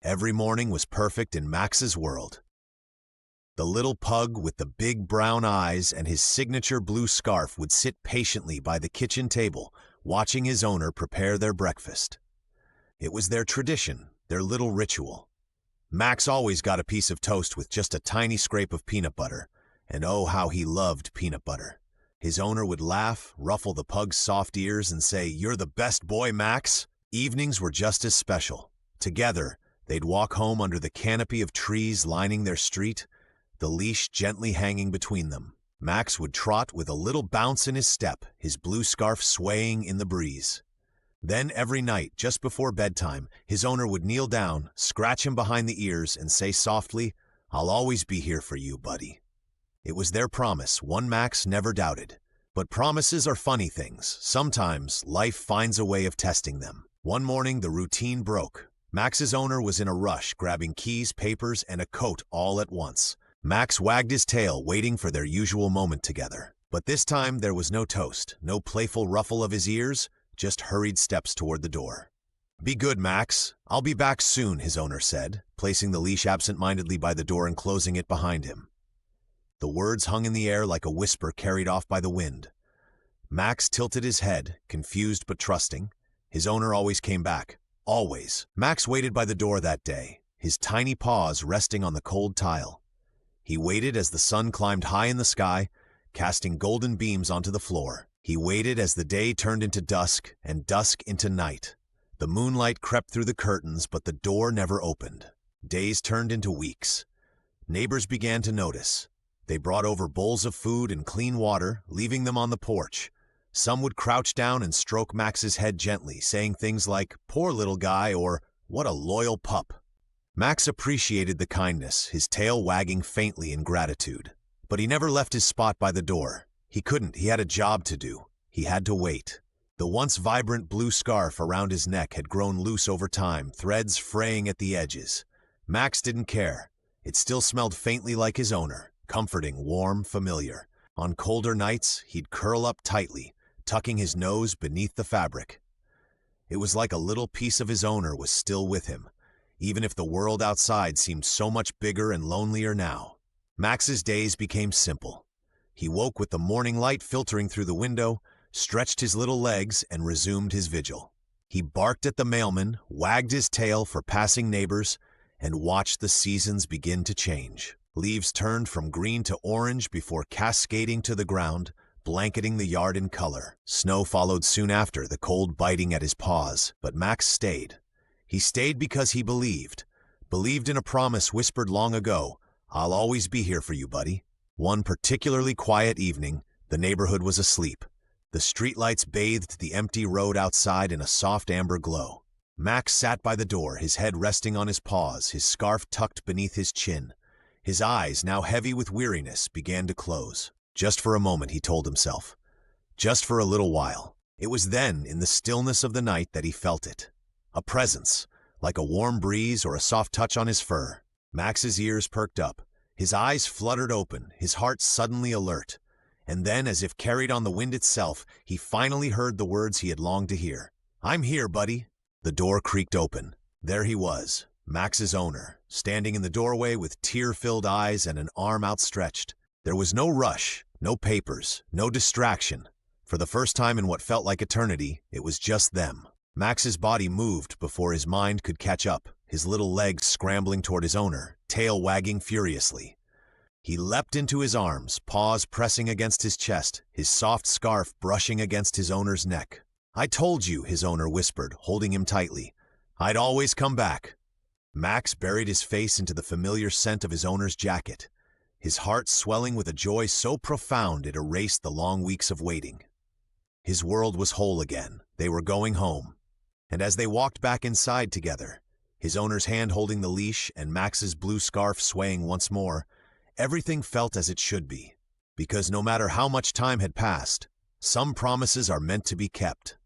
Every morning was perfect in Max's world. The little pug with the big brown eyes and his signature blue scarf would sit patiently by the kitchen table, watching his owner prepare their breakfast. It was their tradition, their little ritual. Max always got a piece of toast with just a tiny scrape of peanut butter, and oh, how he loved peanut butter. His owner would laugh, ruffle the pug's soft ears, and say, "You're the best boy, Max." Evenings were just as special. Together, they'd walk home under the canopy of trees lining their street, the leash gently hanging between them. Max would trot with a little bounce in his step, his blue scarf swaying in the breeze. Then every night, just before bedtime, his owner would kneel down, scratch him behind the ears, and say softly, "I'll always be here for you, buddy." It was their promise, one Max never doubted. But promises are funny things. Sometimes life finds a way of testing them. One morning, the routine broke. Max's owner was in a rush, grabbing keys, papers, and a coat all at once. Max wagged his tail, waiting for their usual moment together. But this time, there was no toast, no playful ruffle of his ears, just hurried steps toward the door. "Be good, Max. I'll be back soon," his owner said, placing the leash absent-mindedly by the door and closing it behind him. The words hung in the air like a whisper carried off by the wind. Max tilted his head, confused but trusting. His owner always came back. Always. Max waited by the door that day, his tiny paws resting on the cold tile. He waited as the sun climbed high in the sky, casting golden beams onto the floor. He waited as the day turned into dusk and dusk into night. The moonlight crept through the curtains, but the door never opened. Days turned into weeks. Neighbors began to notice. They brought over bowls of food and clean water, leaving them on the porch. Some would crouch down and stroke Max's head gently, saying things like, "Poor little guy," or "What a loyal pup." Max appreciated the kindness, his tail wagging faintly in gratitude. But he never left his spot by the door. He couldn't. He had a job to do. He had to wait. The once vibrant blue scarf around his neck had grown loose over time, threads fraying at the edges. Max didn't care. It still smelled faintly like his owner. Comforting, warm, familiar. On colder nights, he'd curl up tightly, tucking his nose beneath the fabric. It was like a little piece of his owner was still with him, even if the world outside seemed so much bigger and lonelier now. Max's days became simple. He woke with the morning light filtering through the window, stretched his little legs, and resumed his vigil. He barked at the mailman, wagged his tail for passing neighbors, and watched the seasons begin to change. Leaves turned from green to orange before cascading to the ground, blanketing the yard in color. Snow followed soon after, the cold biting at his paws, but Max stayed. He stayed because he believed in a promise whispered long ago, "I'll always be here for you, buddy." One particularly quiet evening, the neighborhood was asleep. The streetlights bathed the empty road outside in a soft amber glow. Max sat by the door, his head resting on his paws, his scarf tucked beneath his chin. His eyes, now heavy with weariness, began to close. Just for a moment, he told himself. Just for a little while. It was then, in the stillness of the night, that he felt it. A presence, like a warm breeze or a soft touch on his fur. Max's ears perked up. His eyes fluttered open, his heart suddenly alert. And then, as if carried on the wind itself, he finally heard the words he had longed to hear. "I'm here, buddy." The door creaked open. There he was, Max's owner, standing in the doorway with tear-filled eyes and an arm outstretched. There was no rush, no papers, no distraction. For the first time in what felt like eternity, it was just them. Max's body moved before his mind could catch up, his little legs scrambling toward his owner, tail wagging furiously. He leapt into his arms, paws pressing against his chest, his soft scarf brushing against his owner's neck. "I told you," his owner whispered, holding him tightly. "I'd always come back." Max buried his face into the familiar scent of his owner's jacket, his heart swelling with a joy so profound it erased the long weeks of waiting. His world was whole again. They were going home. And as they walked back inside together, his owner's hand holding the leash and Max's blue scarf swaying once more, everything felt as it should be. Because no matter how much time had passed, some promises are meant to be kept.